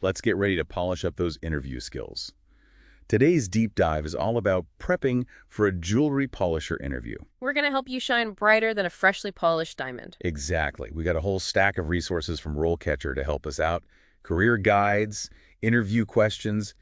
Let's get ready to polish up those interview skills. Today's deep dive is all about prepping for a jewelry polisher interview. We're going to help you shine brighter than a freshly polished diamond. Exactly. We got a whole stack of resources from RoleCatcher to help us out. Career guides, interview questions,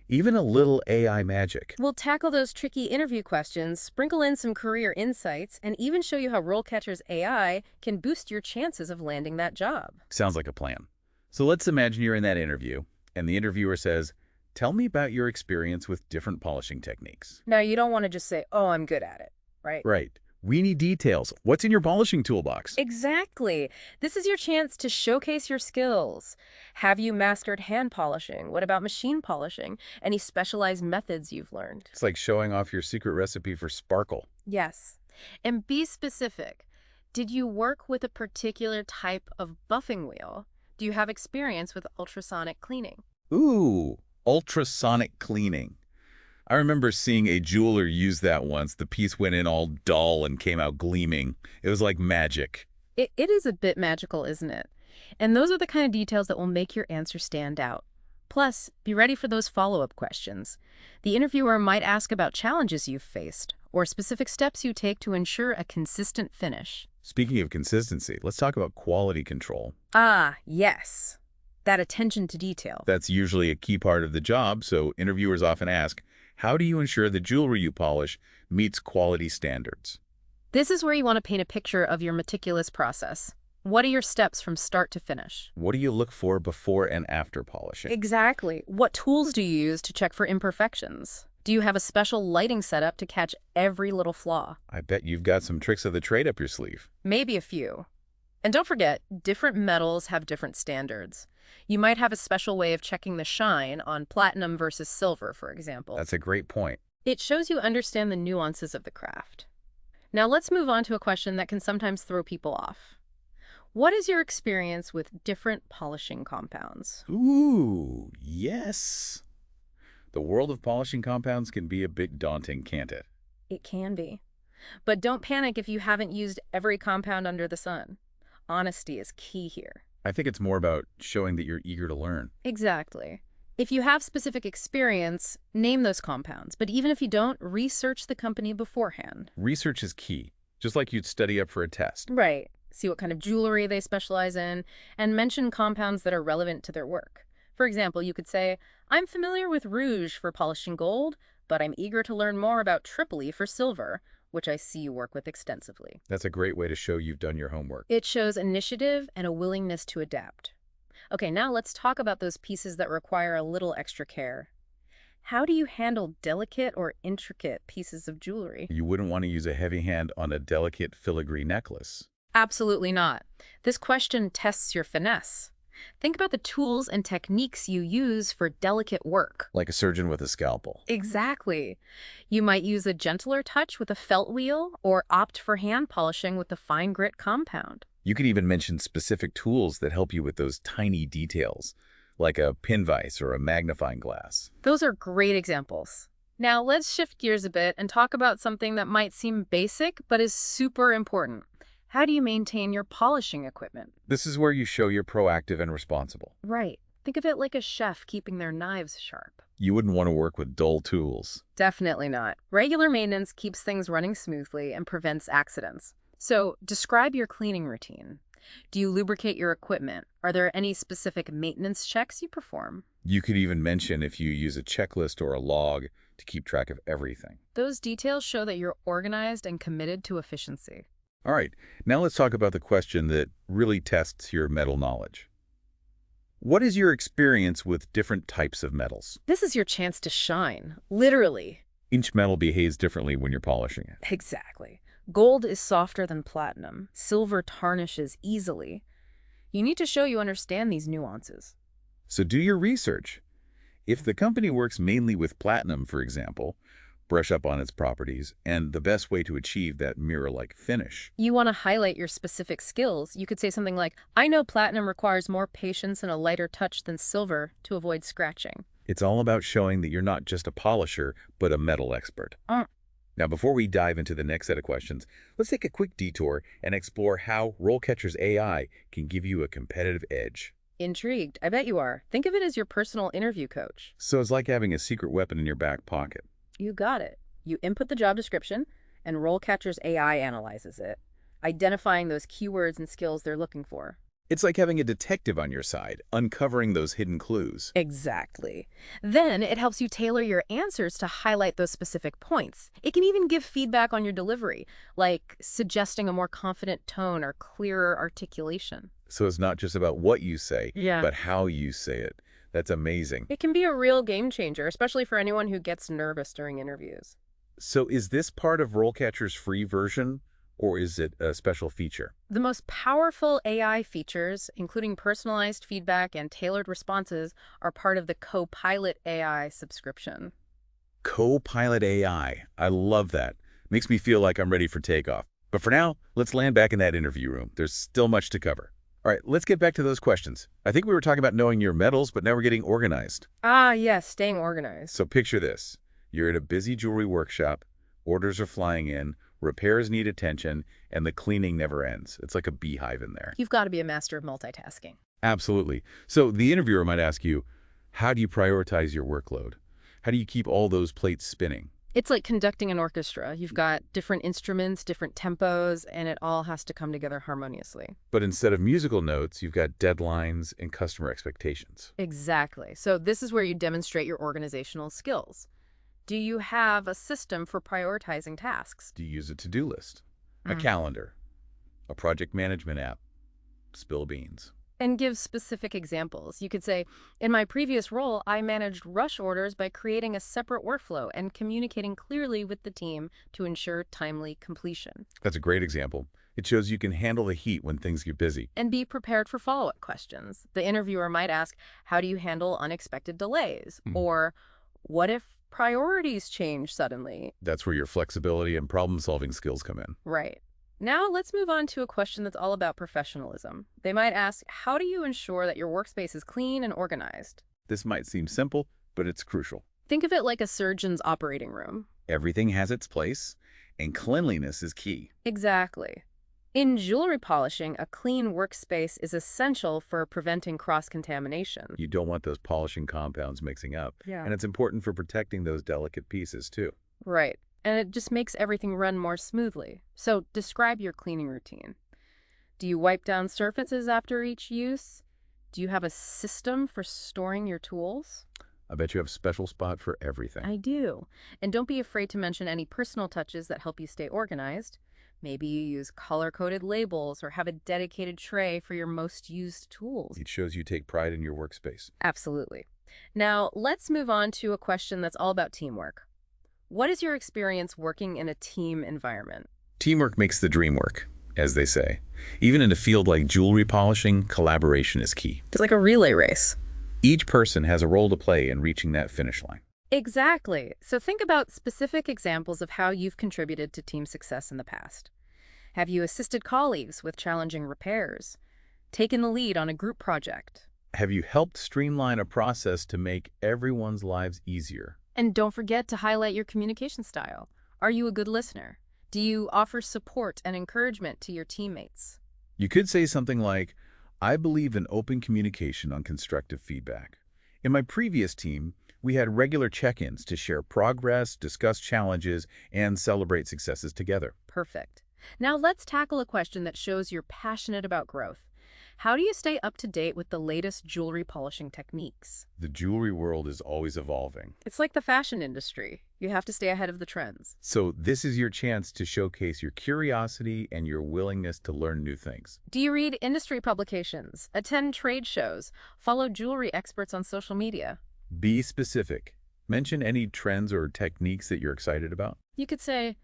even a little AI magic. We'll tackle those tricky interview questions, sprinkle in some career insights, and even show you how RoleCatcher's AI can boost your chances of landing that job. Sounds like a plan. So let's imagine you're in that interview, and the interviewer says, "Tell me about your experience with different polishing techniques." Now, you don't want to just say, "Oh, I'm good at it," right? Right. We need details. What's in your polishing toolbox? Exactly. This is your chance to showcase your skills. Have you mastered hand polishing? What about machine polishing? Any specialized methods you've learned? It's like showing off your secret recipe for sparkle. Yes. And be specific. Did you work with a particular type of buffing wheel? Do you have experience with ultrasonic cleaning? Ooh, ultrasonic cleaning. I remember seeing a jeweler use that once. The piece went in all dull and came out gleaming. It was like magic. It is a bit magical, isn't it? And those are the kind of details that will make your answer stand out. Plus, be ready for those follow-up questions. The interviewer might ask about challenges you've faced or specific steps you take to ensure a consistent finish. Speaking of consistency, let's talk about quality control. Ah, yes. That attention to detail. That's usually a key part of the job, so interviewers often ask, how do you ensure the jewelry you polish meets quality standards? This is where you want to paint a picture of your meticulous process. What are your steps from start to finish? What do you look for before and after polishing? Exactly. What tools do you use to check for imperfections? Do you have a special lighting setup to catch every little flaw? I bet you've got some tricks of the trade up your sleeve. Maybe a few. And don't forget, different metals have different standards. You might have a special way of checking the shine on platinum versus silver, for example. That's a great point. It shows you understand the nuances of the craft. Now let's move on to a question that can sometimes throw people off. What is your experience with different polishing compounds? Ooh, yes. The world of polishing compounds can be a bit daunting, can't it? It can be. But don't panic if you haven't used every compound under the sun. Honesty is key here. I think it's more about showing that you're eager to learn. Exactly. If you have specific experience, name those compounds. But even if you don't, research the company beforehand. Research is key, just like you'd study up for a test. Right. See what kind of jewelry they specialize in, and mention compounds that are relevant to their work. For example, you could say, I'm familiar with rouge for polishing gold, but I'm eager to learn more about tripoli for silver, which I see you work with extensively. That's a great way to show you've done your homework. It shows initiative and a willingness to adapt. Okay, now let's talk about those pieces that require a little extra care. How do you handle delicate or intricate pieces of jewelry? You wouldn't want to use a heavy hand on a delicate filigree necklace. Absolutely not. This question tests your finesse. Think about the tools and techniques you use for delicate work. Like a surgeon with a scalpel. Exactly. You might use a gentler touch with a felt wheel or opt for hand polishing with the fine grit compound. You could even mention specific tools that help you with those tiny details, like a pin vise or a magnifying glass. Those are great examples. Now let's shift gears a bit and talk about something that might seem basic but is super important. How do you maintain your polishing equipment? This is where you show you're proactive and responsible. Right. Think of it like a chef keeping their knives sharp. You wouldn't want to work with dull tools. Definitely not. Regular maintenance keeps things running smoothly and prevents accidents. So, describe your cleaning routine. Do you lubricate your equipment? Are there any specific maintenance checks you perform? You could even mention if you use a checklist or a log to keep track of everything. Those details show that you're organized and committed to efficiency. All right, now let's talk about the question that really tests your metal knowledge. What is your experience with different types of metals? This is your chance to shine, literally. Each metal behaves differently when you're polishing it. Exactly. Gold is softer than platinum. Silver tarnishes easily. You need to show you understand these nuances. So do your research. If the company works mainly with platinum, for example, brush up on its properties and the best way to achieve that mirror-like finish. You want to highlight your specific skills. You could say something like, I know platinum requires more patience and a lighter touch than silver to avoid scratching. It's all about showing that you're not just a polisher, but a metal expert. Now, before we dive into the next set of questions, let's take a quick detour and explore how RoleCatcher's AI can give you a competitive edge. Intrigued. I bet you are. Think of it as your personal interview coach. So it's like having a secret weapon in your back pocket. You got it. You input the job description, and RoleCatcher's AI analyzes it, identifying those keywords and skills they're looking for. It's like having a detective on your side, uncovering those hidden clues. Exactly. Then it helps you tailor your answers to highlight those specific points. It can even give feedback on your delivery, like suggesting a more confident tone or clearer articulation. So it's not just about what you say, Yeah. but how you say it. That's amazing. It can be a real game changer, especially for anyone who gets nervous during interviews. So is this part of RoleCatcher's free version, or is it a special feature? The most powerful AI features, including personalized feedback and tailored responses, are part of the Copilot AI subscription. Copilot AI. I love that. Makes me feel like I'm ready for takeoff. But for now, let's land back in that interview room. There's still much to cover. All right, let's get back to those questions. I think we were talking about knowing your metals, but now we're getting organized. Ah, yes, staying organized. So picture this. You're at a busy jewelry workshop, orders are flying in, repairs need attention, and the cleaning never ends. It's like a beehive in there. You've got to be a master of multitasking. Absolutely. So the interviewer might ask you, how do you prioritize your workload? How do you keep all those plates spinning? It's like conducting an orchestra. You've got different instruments, different tempos, and it all has to come together harmoniously. But instead of musical notes, you've got deadlines and customer expectations. Exactly. So this is where you demonstrate your organizational skills. Do you have a system for prioritizing tasks? Do you use a to-do list, a calendar, a project management app? Spill beans. And give specific examples. You could say, in my previous role, I managed rush orders by creating a separate workflow and communicating clearly with the team to ensure timely completion. That's a great example. It shows you can handle the heat when things get busy. And be prepared for follow-up questions. The interviewer might ask, how do you handle unexpected delays? Or, what if priorities change suddenly? That's where your flexibility and problem-solving skills come in. Right. Now let's move on to a question that's all about professionalism. They might ask, how do you ensure that your workspace is clean and organized? This might seem simple, but it's crucial. Think of it like a surgeon's operating room. Everything has its place, and cleanliness is key. Exactly. In jewelry polishing, a clean workspace is essential for preventing cross-contamination. You don't want those polishing compounds mixing up. Yeah. And it's important for protecting those delicate pieces, too. Right. And it just makes everything run more smoothly. So describe your cleaning routine. Do you wipe down surfaces after each use? Do you have a system for storing your tools? I bet you have a special spot for everything. I do. And don't be afraid to mention any personal touches that help you stay organized. Maybe you use color-coded labels or have a dedicated tray for your most used tools. It shows you take pride in your workspace. Absolutely. Now, let's move on to a question that's all about teamwork. What is your experience working in a team environment? Teamwork makes the dream work, as they say. Even in a field like jewelry polishing, collaboration is key. It's like a relay race. Each person has a role to play in reaching that finish line. Exactly. So think about specific examples of how you've contributed to team success in the past. Have you assisted colleagues with challenging repairs? Taken the lead on a group project? Have you helped streamline a process to make everyone's lives easier? And don't forget to highlight your communication style. Are you a good listener? Do you offer support and encouragement to your teammates? You could say something like, I believe in open communication on constructive feedback. In my previous team, we had regular check-ins to share progress, discuss challenges, and celebrate successes together. Perfect. Now let's tackle a question that shows you're passionate about growth. How do you stay up to date with the latest jewelry polishing techniques? The jewelry world is always evolving. It's like the fashion industry. You have to stay ahead of the trends. So this is your chance to showcase your curiosity and your willingness to learn new things. Do you read industry publications, attend trade shows, follow jewelry experts on social media? Be specific. Mention any trends or techniques that you're excited about. You could say,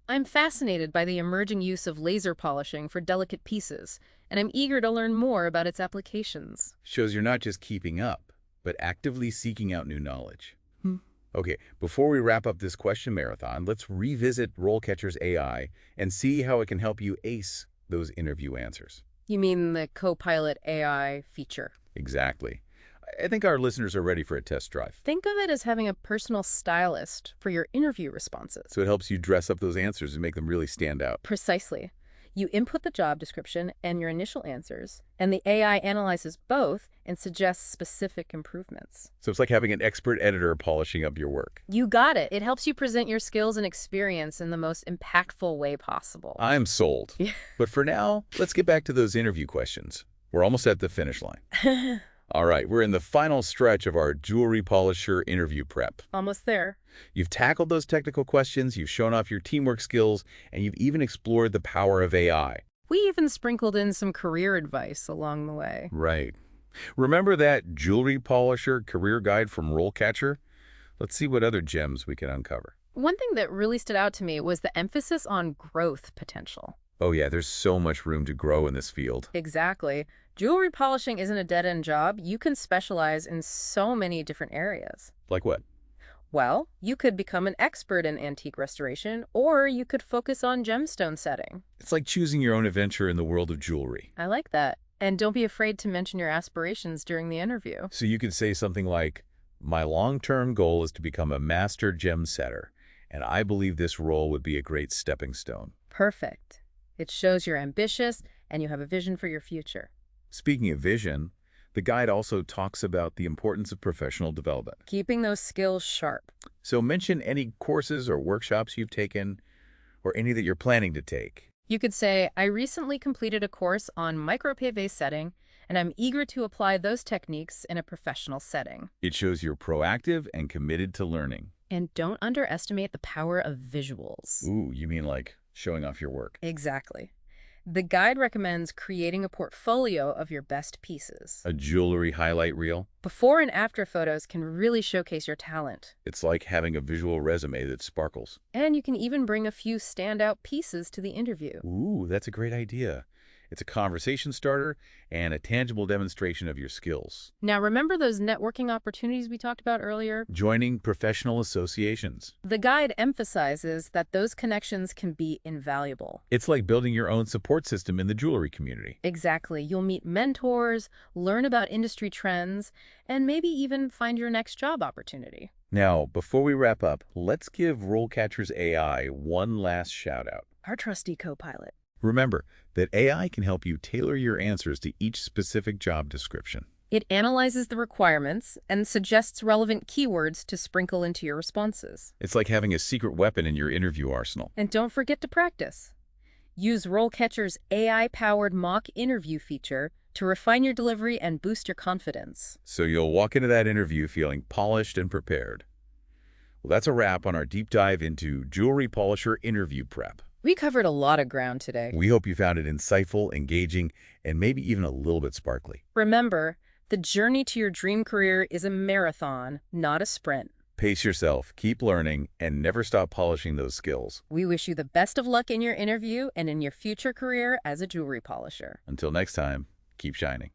I'm fascinated by the emerging use of laser polishing for delicate pieces, and I'm eager to learn more about its applications. Shows you're not just keeping up, but actively seeking out new knowledge. Okay, before we wrap up this question marathon, let's revisit RoleCatcher's AI and see how it can help you ace those interview answers. You mean the Copilot AI feature? Exactly. I think our listeners are ready for a test drive. Think of it as having a personal stylist for your interview responses. So it helps you dress up those answers and make them really stand out. Precisely. You input the job description and your initial answers, and the AI analyzes both and suggests specific improvements. So it's like having an expert editor polishing up your work. You got it. It helps you present your skills and experience in the most impactful way possible. I'm sold. Yeah. But for now, let's get back to those interview questions. We're almost at the finish line. All right, we're in the final stretch of our Jewellery Polisher interview prep. Almost there. You've tackled those technical questions, you've shown off your teamwork skills, and you've even explored the power of AI. We even sprinkled in some career advice along the way. Right. Remember that Jewellery Polisher Career Guide from RoleCatcher? Let's see what other gems we can uncover. One thing that really stood out to me was the emphasis on growth potential. Oh yeah, there's so much room to grow in this field. Exactly. Jewelry polishing isn't a dead-end job. You can specialize in so many different areas. Like what? Well, you could become an expert in antique restoration, or you could focus on gemstone setting. It's like choosing your own adventure in the world of jewelry. I like that. And don't be afraid to mention your aspirations during the interview. So you could say something like, my long-term goal is to become a master gem setter, and I believe this role would be a great stepping stone. Perfect. It shows you're ambitious and you have a vision for your future. Speaking of vision, the guide also talks about the importance of professional development. Keeping those skills sharp. So mention any courses or workshops you've taken, or any that you're planning to take. You could say, I recently completed a course on micropave setting, and I'm eager to apply those techniques in a professional setting. It shows you're proactive and committed to learning. And don't underestimate the power of visuals. Ooh, you mean like showing off your work? Exactly. The guide recommends creating a portfolio of your best pieces. A jewelry highlight reel? Before and after photos can really showcase your talent. It's like having a visual resume that sparkles. And you can even bring a few standout pieces to the interview. Ooh, that's a great idea. It's a conversation starter and a tangible demonstration of your skills. Now, remember those networking opportunities we talked about earlier? Joining professional associations. The guide emphasizes that those connections can be invaluable. It's like building your own support system in the jewelry community. Exactly. You'll meet mentors, learn about industry trends, and maybe even find your next job opportunity. Now, before we wrap up, let's give RoleCatcher's AI one last shout out. Our trusty co-pilot. Remember that AI can help you tailor your answers to each specific job description. It analyzes the requirements and suggests relevant keywords to sprinkle into your responses. It's like having a secret weapon in your interview arsenal. And don't forget to practice. Use RoleCatcher's AI-powered mock interview feature to refine your delivery and boost your confidence. So you'll walk into that interview feeling polished and prepared. Well, that's a wrap on our deep dive into Jewellery Polisher interview prep. We covered a lot of ground today. We hope you found it insightful, engaging, and maybe even a little bit sparkly. Remember, the journey to your dream career is a marathon, not a sprint. Pace yourself, keep learning, and never stop polishing those skills. We wish you the best of luck in your interview and in your future career as a jewelry polisher. Until next time, keep shining.